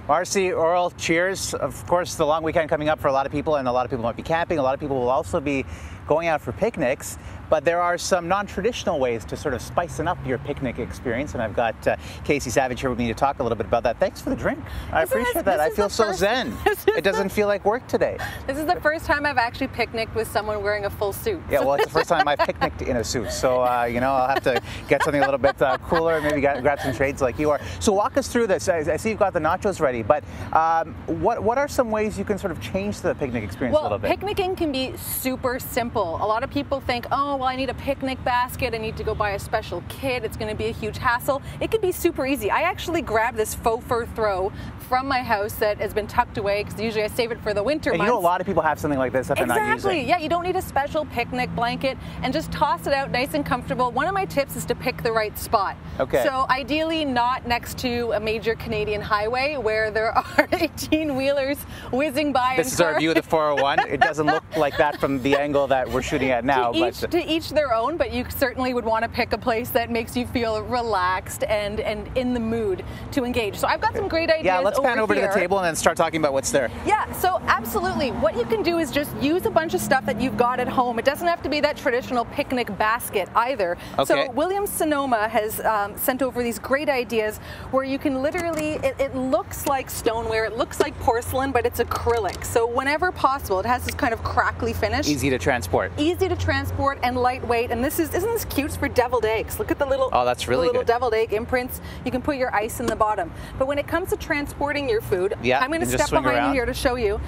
Marcy, Oral, cheers. Of course, the long weekend coming up for a lot of people, and a lot of people might be camping. A lot of people will also be going out for picnics, but there are some non-traditional ways to sort of spicing up your picnic experience, and I've got Kasie Savage here with me to talk a little bit about that. Thanks for the drink. I appreciate that. I feel so zen. It doesn't feel like work today. This is the first time I've actually picnicked with someone wearing a full suit. Yeah, well, it's the first time I've picnicked in a suit, so you know, I'll have to get something a little bit cooler, maybe grab some shades like you are. So walk us through this. I see you've got the nachos ready, but what are some ways you can sort of change the picnic experience a little bit? Picnicking can be super simple. A lot of people think, oh, well, I need a picnic basket, I need to go buy a special kit, it's going to be a huge hassle. It can be super easy. I actually grabbed this faux fur throw from my house that has been tucked away, because usually I save it for the winter months. You know, a lot of people have something like this that they're not using. Exactly. Yeah, you don't need a special picnic blanket, and just toss it out nice and comfortable. One of my tips is to pick the right spot. Okay. So ideally not next to a major Canadian highway where there are 18-wheelers whizzing by. This is our view of the 401. It doesn't look like that from the angle that we're shooting at now. To each their own, but you certainly would want to pick a place that makes you feel relaxed and in the mood to engage. So I've got some great ideas. Yeah, let's pan over to the table and then start talking about what's there. Yeah, so absolutely. What you can do is just use a bunch of stuff that you've got at home. It doesn't have to be that traditional picnic basket either. Okay. So Williams Sonoma has sent over these great ideas where you can literally, it looks like stoneware, it looks like porcelain, but it's acrylic. So whenever possible, it has this kind of crackly finish. Easy to transport. Easy to transport and lightweight. And isn't this cute for deviled eggs? Look at the little, that's really little good. Deviled egg imprints. You can put your ice in the bottom. But when it comes to transporting your food, I'm going to step behind you here to show you.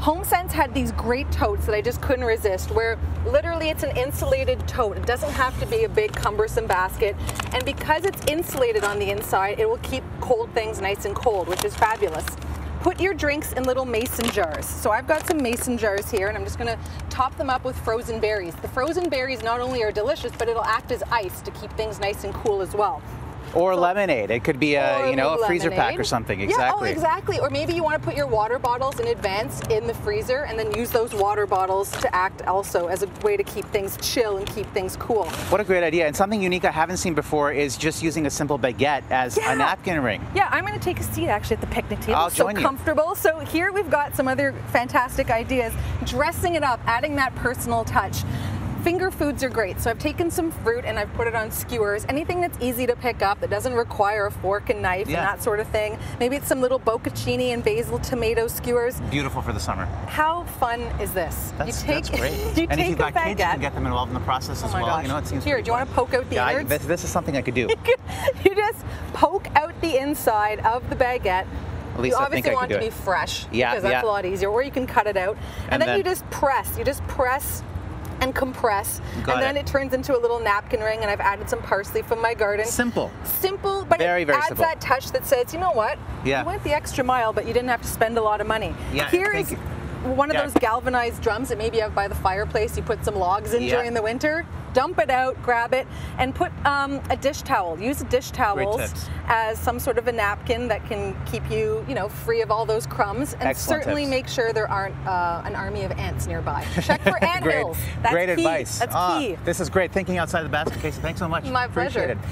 HomeSense had these great totes that I just couldn't resist, where literally it's an insulated tote. It doesn't have to be a big cumbersome basket, and because it's insulated on the inside, it will keep cold things nice and cold, which is fabulous. Put your drinks in little mason jars. So I've got some mason jars here, and I'm just gonna top them up with frozen berries. The frozen berries not only are delicious, but it'll act as ice to keep things nice and cool as well. Or lemonade. It could be a freezer pack or something. Exactly. Yeah, oh, exactly. Or maybe you want to put your water bottles in advance in the freezer and then use those water bottles to act also as a way to keep things chill and keep things cool. What a great idea. And something unique I haven't seen before is just using a simple baguette as a napkin ring. Yeah, I'm going to take a seat actually at the picnic table. I'll join you. Comfortable. So here we've got some other fantastic ideas. Dressing it up, adding that personal touch. Finger foods are great, so I've taken some fruit and I've put it on skewers. Anything that's easy to pick up, that doesn't require a fork and knife and that sort of thing. Maybe it's some little bocconcini and basil tomato skewers. Beautiful for the summer. How fun is this? That's great. And if you've got kids, you can get them involved in the process as well. Gosh. You know, it seems Here, do you want to poke out the innards? This is something I could do. You just poke out the inside of the baguette. At least you I think obviously I want could it do to be fresh, because that's a lot easier. Or you can cut it out, and then you just press. You just press and compress, and then it turns into a little napkin ring, and I've added some parsley from my garden. Simple, but very it adds simple. that touch that says, you know what, you went the extra mile, but you didn't have to spend a lot of money. Here's one of those galvanized drums that maybe you have by the fireplace. You put some logs in during the winter. Dump it out, grab it, and put a dish towel. Use dish towels as some sort of a napkin that can keep you, free of all those crumbs. And certainly make sure there aren't an army of ants nearby. Check for ant hills. That's great key. advice. That's key. This is great. Thinking outside the basket, Kasie. Thanks so much. My pleasure. Appreciate it.